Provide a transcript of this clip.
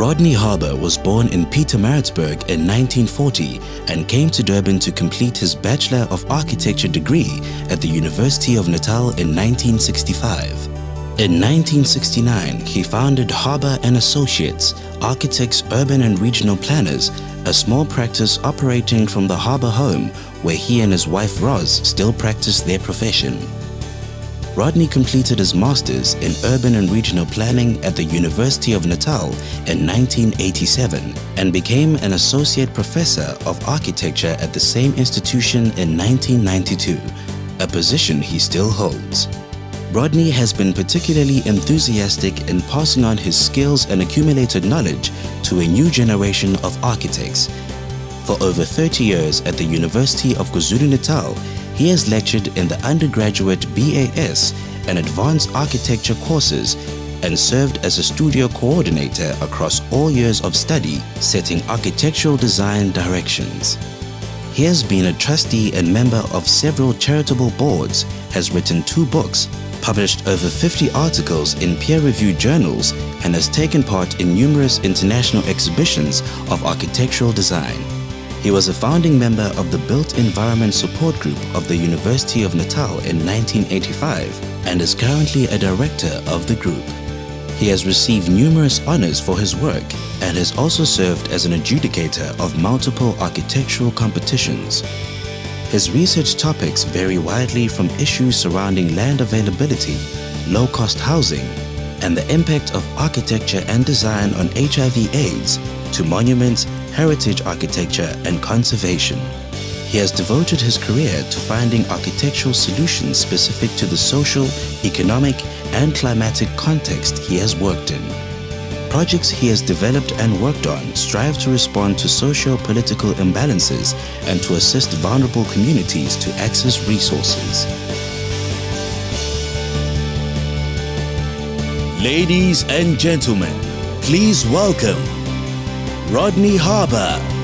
Rodney Harber was born in Pietermaritzburg in 1940 and came to Durban to complete his Bachelor of Architecture degree at the University of Natal in 1965. In 1969, he founded Harber & Associates, Architects, Urban and Regional Planners, a small practice operating from the Harber home where he and his wife Roz still practice their profession. Rodney completed his Masters in Urban and Regional Planning at the University of Natal in 1987 and became an Associate Professor of Architecture at the same institution in 1992, a position he still holds. Rodney has been particularly enthusiastic in passing on his skills and accumulated knowledge to a new generation of architects. For over 30 years at the University of KwaZulu-Natal, he has lectured in the undergraduate BAS and advanced architecture courses and served as a studio coordinator across all years of study, setting architectural design directions. He has been a trustee and member of several charitable boards, has written 2 books, published over 50 articles in peer-reviewed journals, and has taken part in numerous international exhibitions of architectural design. He was a founding member of the Built Environment Support Group of the University of Natal in 1985 and is currently a director of the group. He has received numerous honors for his work and has also served as an adjudicator of multiple architectural competitions. His research topics vary widely from issues surrounding land availability, low-cost housing, and the impact of architecture and design on HIV/AIDS to monuments, heritage architecture, and conservation. He has devoted his career to finding architectural solutions specific to the social, economic, and climatic context he has worked in. Projects he has developed and worked on strive to respond to socio-political imbalances and to assist vulnerable communities to access resources. Ladies and gentlemen, please welcome Rodney Harber.